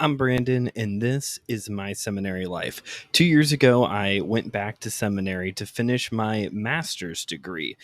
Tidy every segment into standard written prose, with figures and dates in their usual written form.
I'm Brandon, and this is my seminary life. 2 years ago, I went back to seminary to finish my master's degree.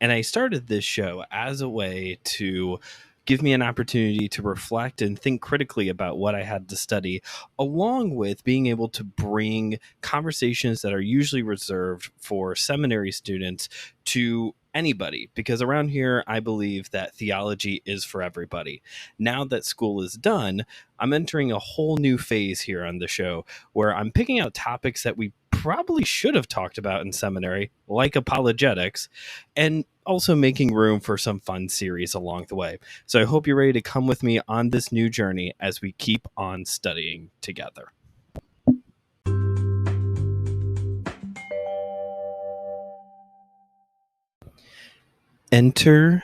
And I started this show as a way to give me an opportunity to reflect and think critically about what I had to study, along with being able to bring conversations that are usually reserved for seminary students to anybody. Because around here, I believe that theology is for everybody. Now that school is done, I'm entering a whole new phase here on the show where I'm picking out topics that we probably should have talked about in seminary, like apologetics, and also making room for some fun series along the way. So I hope you're ready to come with me on this new journey as we keep on studying together. Enter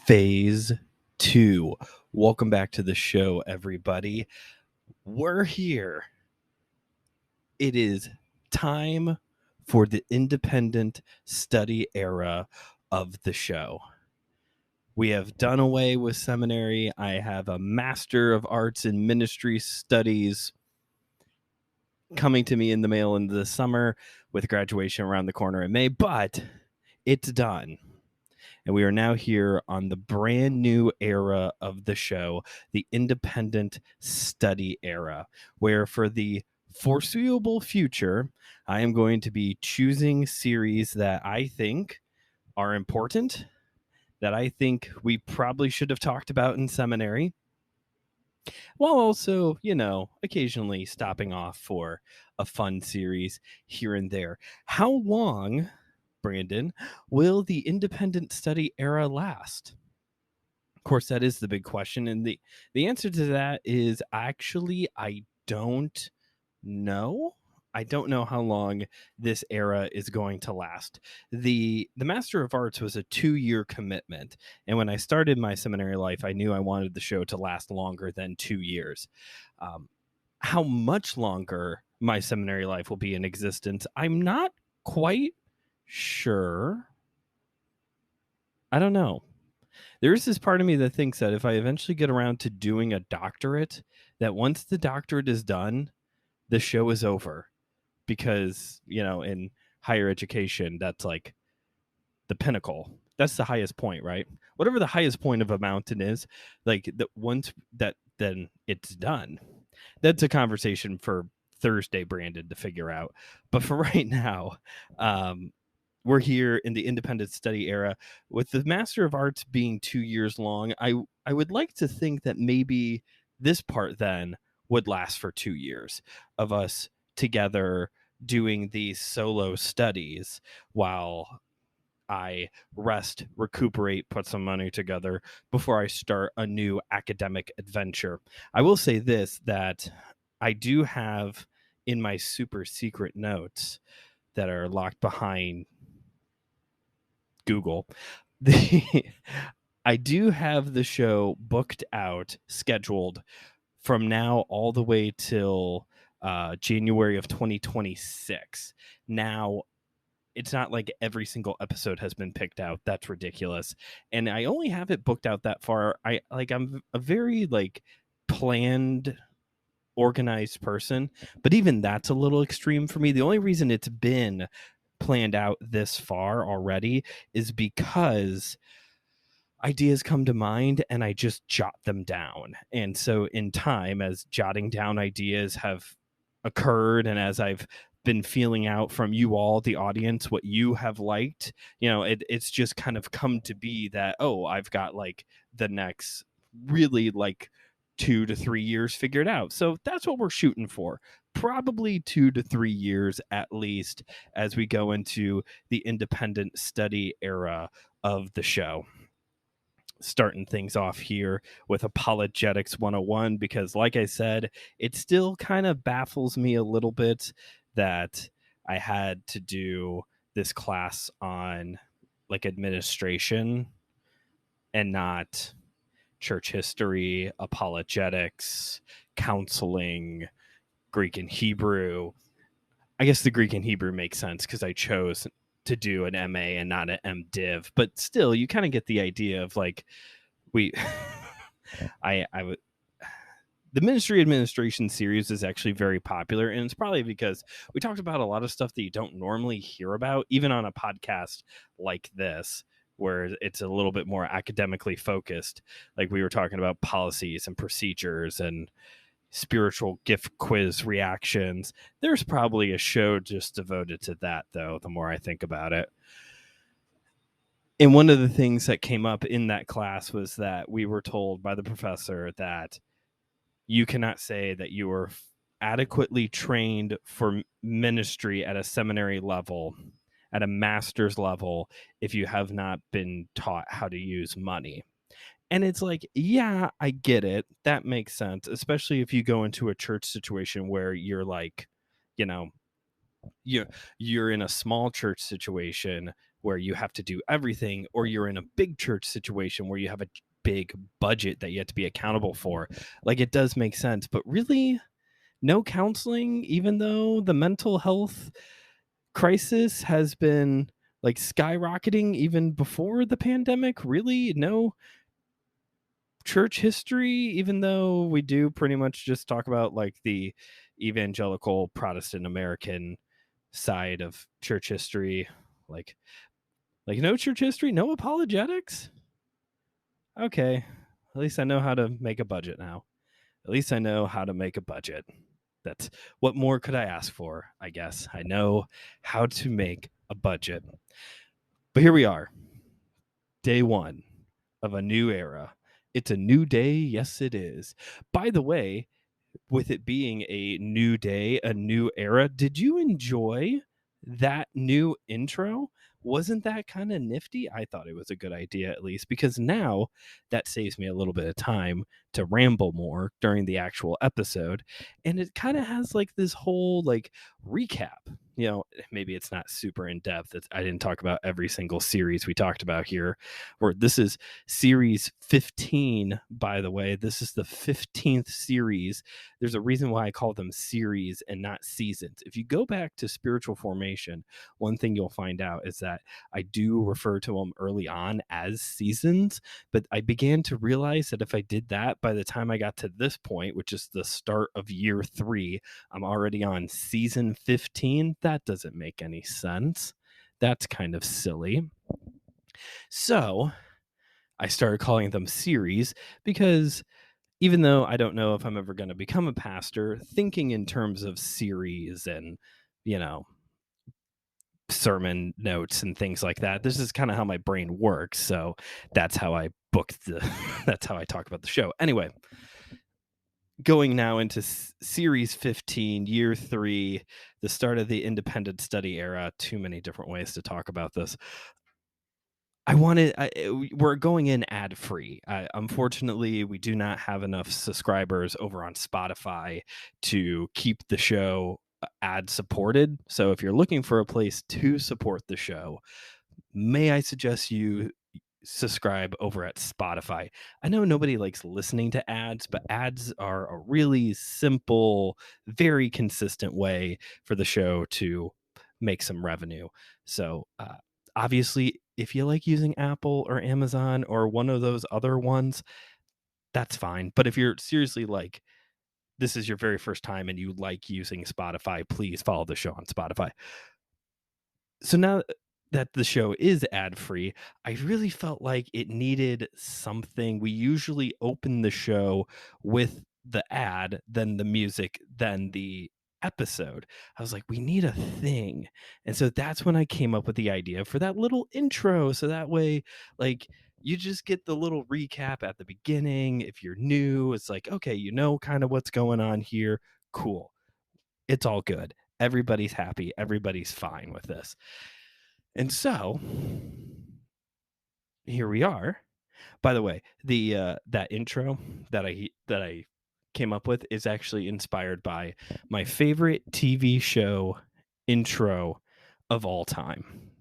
phase 2. Welcome back to the show, everybody. We're here. It is time for the independent study era of the show. We have done away with seminary. I have a Master of Arts in Ministry Studies coming to me in the mail in the summer, with graduation around the corner in May, but it's done. And we are now here on the brand new era of the show, the independent study era, where for the foreseeable future, I am going to be choosing series that I think are important, that I think we probably should have talked about in seminary, while also, occasionally stopping off for a fun series here and there. How long, Brandon, will the independent study era last? Of course, that is the big question. And the answer to that is actually, I don't know. I don't know how long this era is going to last. The Master of Arts was a 2-year commitment. And when I started my seminary life, I knew I wanted the show to last longer than 2 years. How much longer my seminary life will be in existence, I'm not quite sure. I don't know. There's this part of me that thinks that if I eventually get around to doing a doctorate, that once the doctorate is done, the show is over. Because, in higher education, that's like the pinnacle. That's the highest point, right? Whatever the highest point of a mountain is, like once that, then it's done. That's a conversation for Thursday, Brandon, to figure out. But for right now, we're here in the independent study era with the Master of Arts being 2 years long. I would like to think that maybe this part then would last for 2 years of us together doing these solo studies while I rest, recuperate, put some money together before I start a new academic adventure. I will say this, that I do have in my super secret notes that are locked behind Google, I do have the show booked out, scheduled from now all the way till January of 2026. Now, it's not like every single episode has been picked out. That's ridiculous. And I only have it booked out that far. I'm a very planned, organized person, but even that's a little extreme for me. The only reason it's been planned out this far already is because ideas come to mind and I just jot them down. And so in time, as jotting down ideas have occurred and as I've been feeling out from you all, the audience, what you have liked, it's just kind of come to be that, I've got the next really 2 to 3 years figured out. So that's what we're shooting for. Probably 2 to 3 years at least as we go into the independent study era of the show. Starting things off here with Apologetics 101, because like I said, it still kind of baffles me a little bit that I had to do this class on administration and not church history, apologetics, counseling, Greek and Hebrew. I guess the Greek and Hebrew makes sense because I chose to do an MA and not an MDiv, but still you kind of get the idea of we I would the ministry administration series is actually very popular, and it's probably because we talked about a lot of stuff that you don't normally hear about, even on a podcast like this, where it's a little bit more academically focused. Like we were talking about policies and procedures and spiritual gift quiz reactions. There's probably a show just devoted to that, though, the more I think about it. And one of the things that came up in that class was that we were told by the professor that you cannot say that you are adequately trained for ministry at a seminary level, at a master's level, if you have not been taught how to use money. And it's like, yeah, I get it. That makes sense, especially if you go into a church situation where you're like, you know, you you're in a small church situation where you have to do everything, or you're in a big church situation where you have a big budget that you have to be accountable for. Like, it does make sense, but really, no counseling, even though the mental health crisis has been like skyrocketing even before the pandemic. Really, no church history, even though we do pretty much just talk about like the evangelical Protestant American side of church history. like no church history, no apologetics. Okay, at least I know how to make a budget now. At least I know how to make a budget. That's what more could I ask for? I guess I know how to make a budget. But here we are, day one of a new era. It's a new day. Yes, it is. By the way, with it being a new day, a new era, did you enjoy that new intro? Wasn't that kind of nifty? I thought it was a good idea, at least, because now that saves me a little bit of time to ramble more during the actual episode. And it kind of has like this whole like recap. Maybe it's not super in depth. I didn't talk about every single series we talked about here. Or this is series 15, by the way. This is the 15th series. There's a reason why I call them series and not seasons. If you go back to spiritual formation, one thing you'll find out is that I do refer to them early on as seasons, but I began to realize that if I did that, by the time I got to this point, which is the start of year 3, I'm already on season 15. That doesn't make any sense. That's kind of silly. So I started calling them series because even though I don't know if I'm ever going to become a pastor, thinking in terms of series and, sermon notes and things like that, this is kind of how my brain works. So that's how I booked that's how I talk about the show. Anyway, going now into series 15, year 3, the start of the independent study era. Too many different ways to talk about this. We're going in ad free. Unfortunately, we do not have enough subscribers over on Spotify to keep the show ad supported. So if you're looking for a place to support the show, may I suggest you subscribe over at Spotify. I know nobody likes listening to ads, but ads are a really simple, very consistent way for the show to make some revenue. So, obviously, if you like using Apple or Amazon or one of those other ones, that's fine. But if you're seriously like, this is your very first time and you like using Spotify, please follow the show on Spotify. So now that the show is ad free, I really felt like it needed something. We usually open the show with the ad, then the music, then the episode. I was like, we need a thing. And so that's when I came up with the idea for that little intro. So that way, like, you just get the little recap at the beginning. If you're new, it's like, okay, you know kind of what's going on here. Cool. It's all good. Everybody's happy. Everybody's fine with this. And so here we are. By the way, the that intro that I came up with is actually inspired by my favorite TV show intro of all time,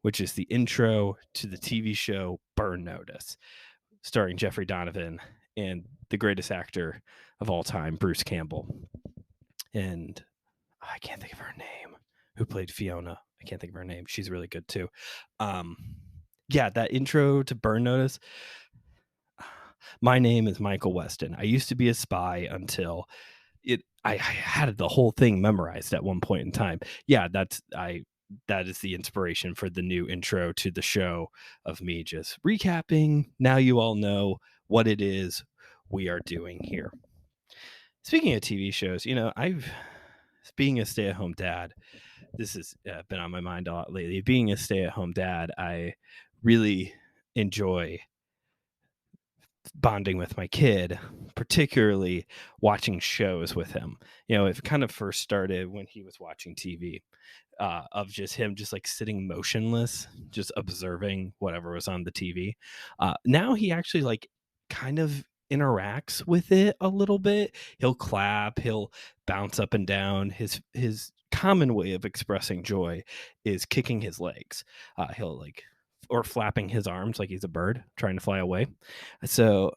which is the intro to the TV show Burn Notice, starring Jeffrey Donovan and the greatest actor of all time, Bruce Campbell. And I can't think of her name. Who played Fiona? I can't think of her name. She's really good too. Yeah, that intro to Burn Notice. My name is Michael Weston. I used to be a spy until I had the whole thing memorized at one point in time. Yeah, that is the inspiration for the new intro to the show of me just recapping. Now you all know what it is we are doing here. Speaking of TV shows, I've being a stay-at-home dad, this has been on my mind a lot lately. Being a stay-at-home dad, I really enjoy bonding with my kid, particularly watching shows with him. It kind of first started when he was watching TV, of just him just like sitting motionless, just observing whatever was on the TV. Now he actually like kind of interacts with it a little bit. He'll clap, he'll bounce up and down. His common way of expressing joy is kicking his legs. He'll like or flapping his arms like he's a bird trying to fly away. So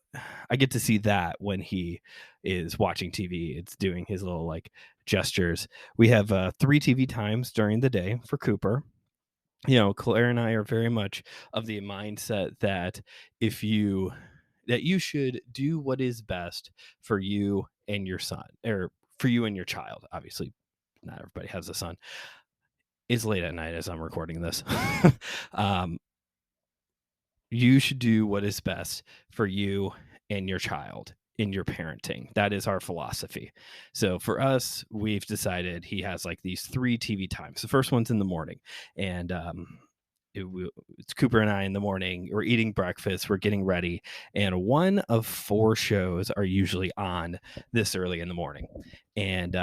I get to see that when he is watching TV. It's doing his little like gestures. We have 3 TV times during the day for Cooper. Claire and I are very much of the mindset that if you that you should do what is best for you and your son, or for you and your child. Obviously, not everybody has a son. It's late at night as I'm recording this. um, you should do what is best for you and your child in your parenting. That is our philosophy. So for us, we've decided he has like these 3 TV times. The first one's in the morning, and it's Cooper and I in the morning. We're eating breakfast, we're getting ready, and one of 4 shows are usually on this early in the morning. And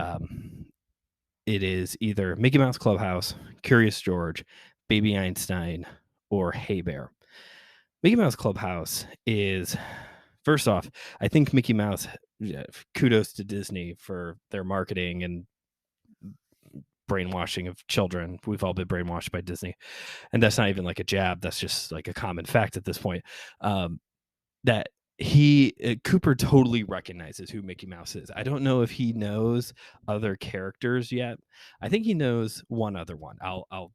it is either Mickey Mouse Clubhouse, Curious George, Baby Einstein, or Hey Bear. Mickey Mouse Clubhouse is, first off, I think Mickey Mouse, kudos to Disney for their marketing and brainwashing of children. We've all been brainwashed by Disney. And that's not even like a jab. That's just like a common fact at this point. That Cooper totally recognizes who Mickey Mouse is. I don't know if he knows other characters yet. I think he knows one other one. I'll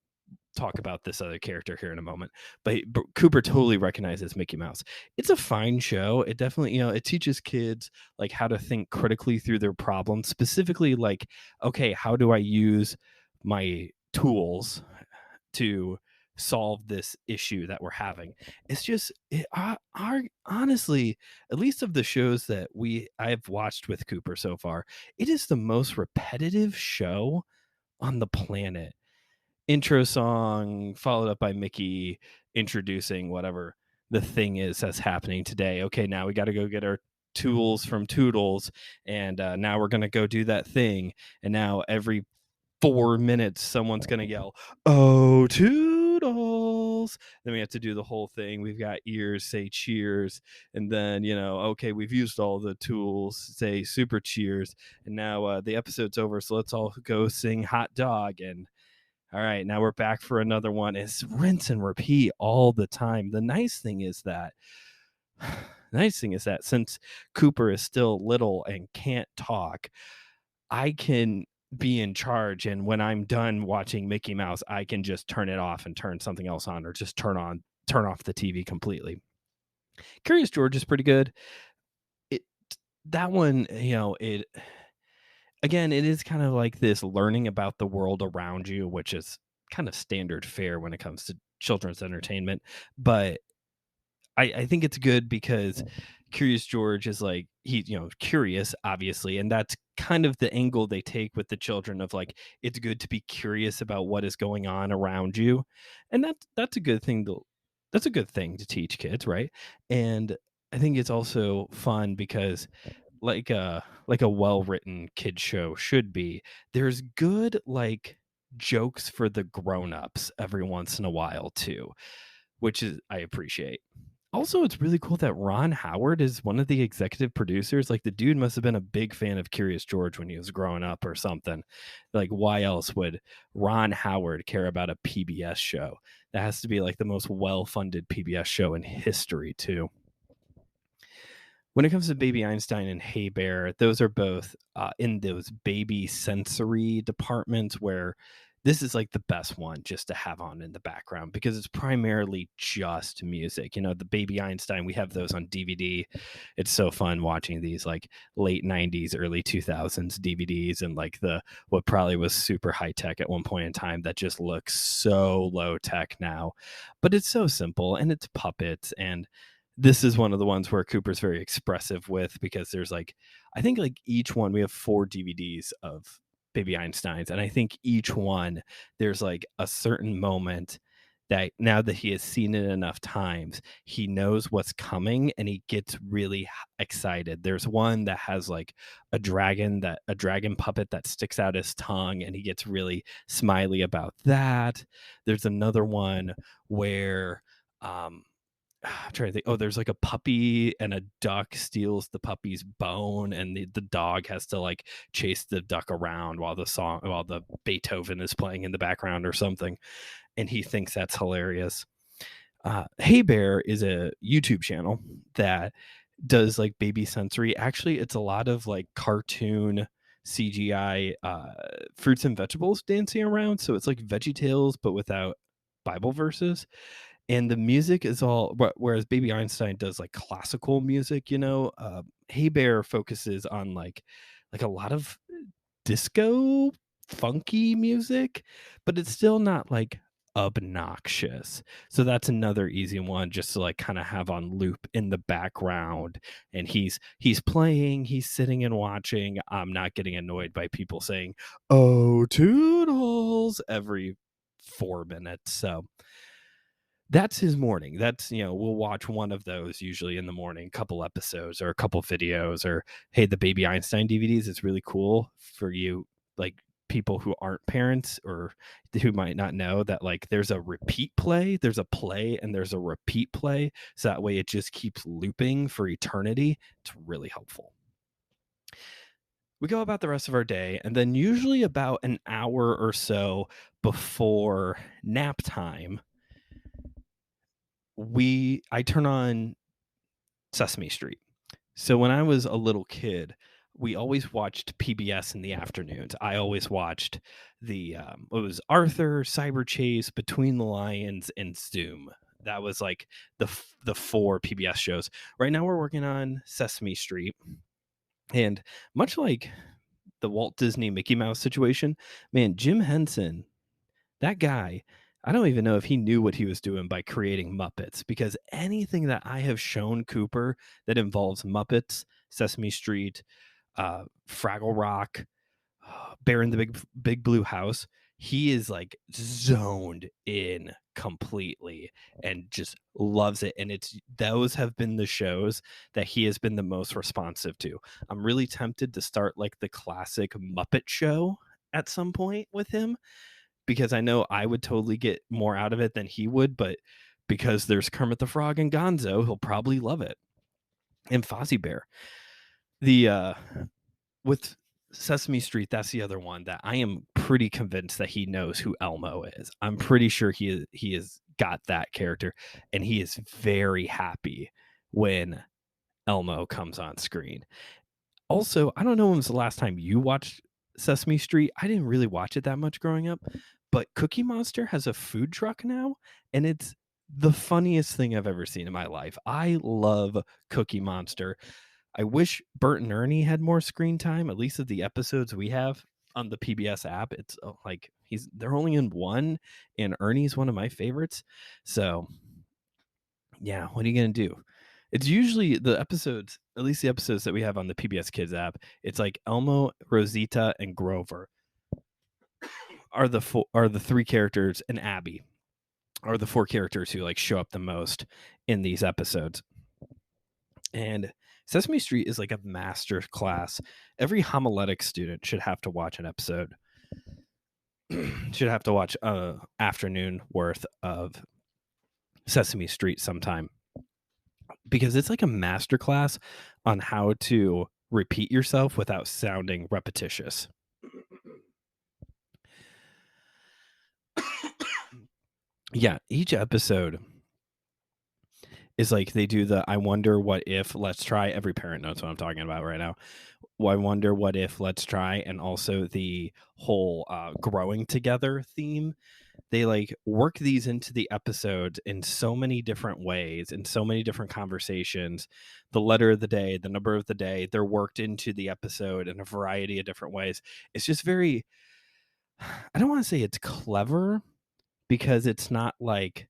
talk about this other character here in a moment, but Cooper totally recognizes Mickey Mouse. It's a fine show. It definitely, it teaches kids like how to think critically through their problems, specifically like, okay, how do I use my tools to solve this issue that we're having? It's just honestly, at least of the shows that I've watched with Cooper so far, it is the most repetitive show on the planet. Intro song followed up by Mickey introducing whatever the thing is that's happening today. Okay, now we got to go get our tools from Toodles, and now we're gonna go do that thing. And now every 4 minutes, someone's gonna yell, "Oh, Toodles!" Then we have to do the whole thing. We've got ears say cheers, and then okay, we've used all the tools, say super cheers, and now the episode's over. So let's all go sing Hot Dog and. All right, now we're back for another one. It's rinse and repeat all the time. The nice thing is that since Cooper is still little and can't talk, I can be in charge, and when I'm done watching Mickey Mouse, I can just turn it off and turn something else on, or just turn off the TV completely. Curious George is pretty good. That one, again, it is kind of like this learning about the world around you, which is kind of standard fare when it comes to children's entertainment. But I think it's good because Curious George is like, he's, curious, obviously. And that's kind of the angle they take with the children of like, it's good to be curious about what is going on around you. And that's a good thing that's a good thing to teach kids, right? And I think it's also fun because like a well-written kid show should be, there's good like jokes for the grown-ups every once in a while too, which is I appreciate. Also, it's really cool that Ron Howard is one of the executive producers. Like the dude must have been a big fan of Curious George when he was growing up or something. Like why else would Ron Howard care about a PBS show? That has to be like the most well-funded PBS show in history too. When it comes to Baby Einstein and Hey Bear, those are both in those baby sensory departments where this is like the best one just to have on in the background because it's primarily just music. The Baby Einstein, we have those on DVD. It's so fun watching these like late 90s, early 2000s DVDs, and like the what probably was super high tech at one point in time that just looks so low tech now. But it's so simple and it's puppets. And this is one of the ones where Cooper's very expressive with, because there's like, I think like each one, we have 4 DVDs of Baby Einsteins, and I think each one there's like a certain moment that now that he has seen it enough times, he knows what's coming and he gets really excited. There's one that has like a dragon puppet that sticks out his tongue, and he gets really smiley about that. There's another one where I'm trying to think. Oh, there's like a puppy and a duck steals the puppy's bone, and the dog has to like chase the duck around while the Beethoven is playing in the background or something, and he thinks that's hilarious. Hey Bear is a YouTube channel that does like baby sensory. Actually, it's a lot of like cartoon CGI fruits and vegetables dancing around. So it's like Veggie Tales, but without Bible verses, and the music is all whereas Baby Einstein does like classical music. Hey Bear focuses on like a lot of disco funky music, but it's still not like obnoxious. So that's another easy one just to like kind of have on loop in the background, and he's playing, he's sitting and watching. I'm not getting annoyed by people saying "oh toodles" every 4 minutes. So that's his morning. We'll watch one of those usually in the morning, couple episodes or a couple videos. Or hey, the Baby Einstein DVDs, it's really cool for you, like people who aren't parents or who might not know that like there's a repeat play, there's a play and there's a repeat play. So that way it just keeps looping for eternity. It's really helpful. We go about the rest of our day, and then usually about an hour or so before nap time, I turn on Sesame Street. So when I was a little kid, we always watched PBS in the afternoons. I always watched it was Arthur, Cyber Chase, Between the Lions, and Zoom. That was like the 4 PBS shows. Right now we're working on Sesame Street, and much like the Walt Disney Mickey Mouse situation, man, Jim Henson, that guy, I don't even know if he knew what he was doing by creating Muppets, because anything that I have shown Cooper that involves Muppets, Sesame Street, Fraggle Rock, Bear in the Big Blue House, he is like zoned in completely and just loves it. And those have been the shows that he has been the most responsive to. I'm really tempted to start like the classic Muppet Show at some point with him, because I know I would totally get more out of it than he would, but because there's Kermit the Frog and Gonzo, he'll probably love it. And Fozzie Bear. The with Sesame Street, that's the other one that I am pretty convinced that he knows who Elmo is. I'm pretty sure he has got that character, and he is very happy when Elmo comes on screen. Also, I don't know when was the last time you watched Sesame Street. I didn't really watch it that much growing up, but Cookie Monster has a food truck now, and it's the funniest thing I've ever seen in my life. I love Cookie Monster. I wish Bert and Ernie had more screen time, at least of the episodes we have on the PBS app. It's like they're only in one, and Ernie's one of my favorites. So, yeah, what are you going to do? It's usually the episodes, at least the episodes that we have on the PBS Kids app. It's like Elmo, Rosita, and Grover are the 3 characters, and Abby are the 4 characters who like show up the most in these episodes. And Sesame Street is like a master class. Every homiletics student should have to watch an episode. Should have to watch a afternoon worth of Sesame Street sometime, because it's like a master class on how to repeat yourself without sounding repetitious. Yeah, each episode is like they do the I wonder what if, let's try. Every parent knows what I'm talking about right now. I wonder what if, let's try, and also the whole growing together theme. They like work these into the episode in so many different ways, in so many different conversations. The letter of the day, the number of the day, they're worked into the episode in a variety of different ways. It's just very, I don't want to say it's clever, because it's not like,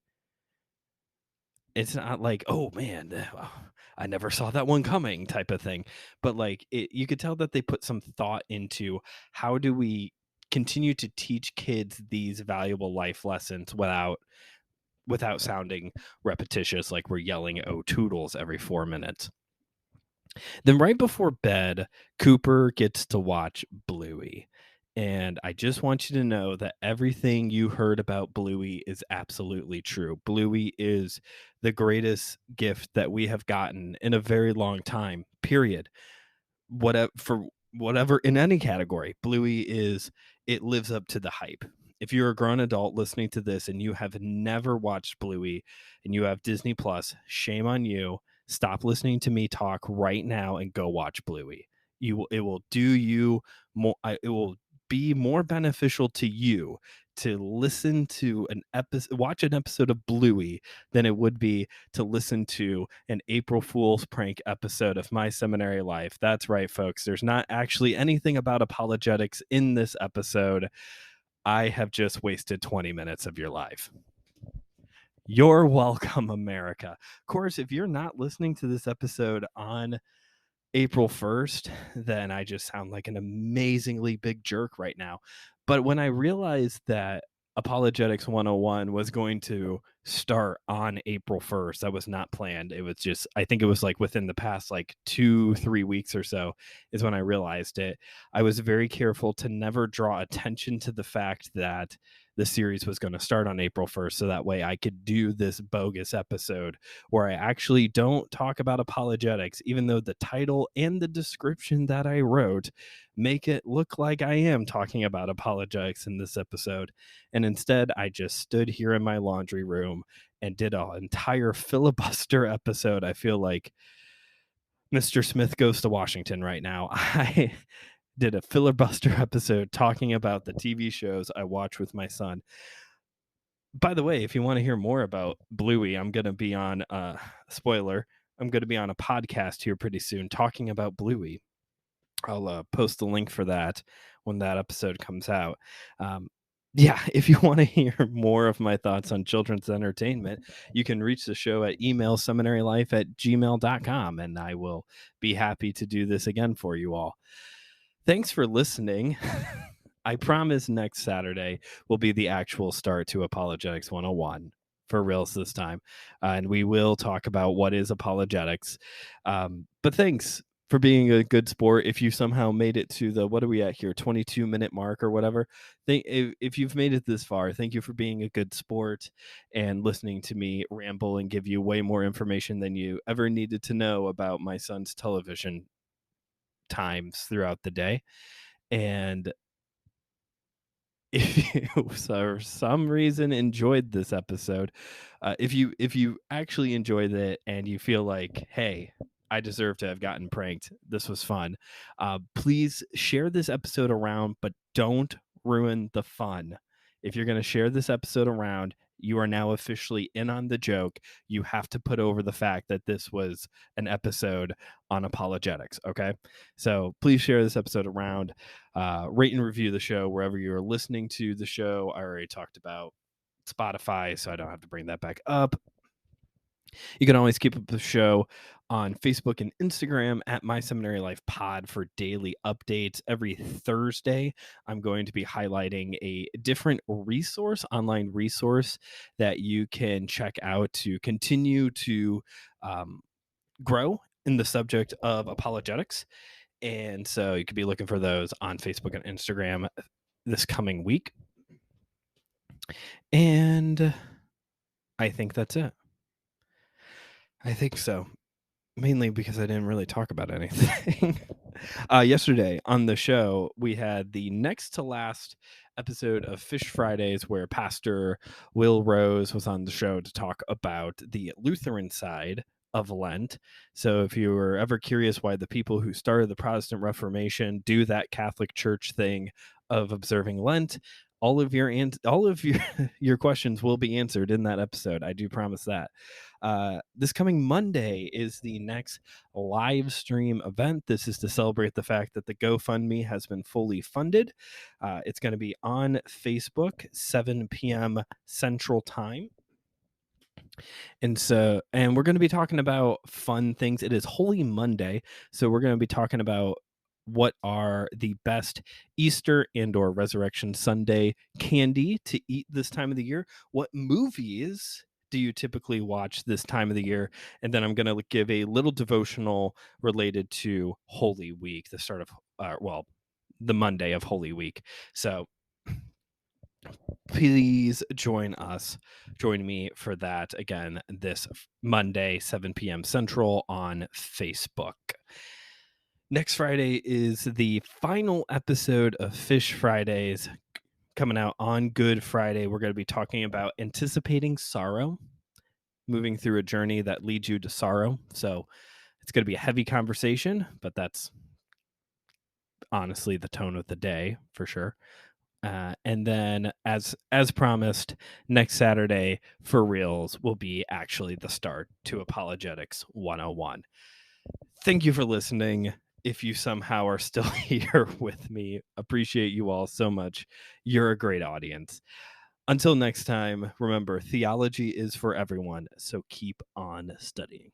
oh man, I never saw that one coming type of thing. But like you could tell that they put some thought into how do we continue to teach kids these valuable life lessons without sounding repetitious, like we're yelling "oh toodles" every 4 minutes. Then right before bed, Cooper gets to watch Bluey. And I just want you to know that everything you heard about Bluey is absolutely true. Bluey is the greatest gift that we have gotten in a very long time, period. Whatever in any category, Bluey is, it lives up to the hype. If you're a grown adult listening to this and you have never watched Bluey and you have Disney Plus, shame on you. Stop listening to me talk right now and go watch Bluey. It will do you more. It will be more beneficial to you to listen to watch an episode of Bluey than it would be to listen to an April Fool's prank episode of My Seminary Life. That's right, folks. There's not actually anything about apologetics in this episode. I have just wasted 20 minutes of your life. You're welcome, America. Of course, if you're not listening to this episode on April 1st, then I just sound like an amazingly big jerk right now. But when I realized that Apologetics 101 was going to start on April 1st, that was not planned. It was just, I think it was like within the past like 2-3 weeks or so is when I realized it. I was very careful to never draw attention to the fact that the series was going to start on April 1st. So that way I could do this bogus episode where I actually don't talk about apologetics, even though the title and the description that I wrote make it look like I am talking about apologetics in this episode. And instead, I just stood here in my laundry room and did an entire filibuster episode. I feel like Mr. Smith goes to Washington right now. I did a filibuster episode talking about the TV shows I watch with my son. By the way, if you want to hear more about Bluey, I'm going to be on spoiler. I'm going to be on a podcast here pretty soon talking about Bluey. I'll post the link for that when that episode comes out. Yeah, if you want to hear more of my thoughts on children's entertainment, you can reach the show at email seminarylife@gmail.com, and I will be happy to do this again for you all. Thanks for listening. I promise next Saturday will be the actual start to Apologetics 101 for reals this time. And we will talk about what is apologetics. But thanks for being a good sport. If you somehow made it to the, what are we at here, 22-minute mark or whatever, if you've made it this far, thank you for being a good sport and listening to me ramble and give you way more information than you ever needed to know about my son's television times throughout the day. And if you for some reason enjoyed this episode, if you actually enjoyed it and you feel like, hey, I deserve to have gotten pranked, this was fun, please share this episode around, but don't ruin the fun. If you're going to share this episode around, you are now officially in on the joke. You have to put over the fact that this was an episode on apologetics. Okay, so please share this episode around. Rate and review the show wherever you're listening to the show. I already talked about Spotify, so I don't have to bring that back up. You can always keep up the show on Facebook and Instagram at My Seminary Life Pod for daily updates. Every Thursday, I'm going to be highlighting a different online resource that you can check out to continue to grow in the subject of apologetics. And so you could be looking for those on Facebook and Instagram this coming week. And I think that's it. I think so. Mainly because I didn't really talk about anything. Yesterday on the show, we had the next to last episode of Fish Fridays where Pastor Will Rose was on the show to talk about the Lutheran side of Lent. So if you were ever curious why the people who started the Protestant Reformation do that Catholic Church thing of observing Lent, all of your your questions will be answered in that episode. I do promise that. This coming Monday is the next live stream event. This is to celebrate the fact that the GoFundMe has been fully funded. It's going to be on Facebook, 7 p.m. Central Time. And we're going to be talking about fun things. It is Holy Monday, so we're going to be talking about what are the best Easter and or Resurrection Sunday candy to eat this time of the year. What movies do you typically watch this time of the year? And then I'm going to give a little devotional related to Holy Week, the start of the Monday of Holy Week. So please join me for that again this Monday, 7 p.m. Central on Facebook. Next Friday is the final episode of Fish Fridays coming out on Good Friday. We're going to be talking about anticipating sorrow, moving through a journey that leads you to sorrow. So it's going to be a heavy conversation, but that's honestly the tone of the day for sure. And then as promised, next Saturday for reals will be actually the start to Apologetics 101. Thank you for listening. If you somehow are still here with me, appreciate you all so much. You're a great audience. Until next time, remember, theology is for everyone, so keep on studying.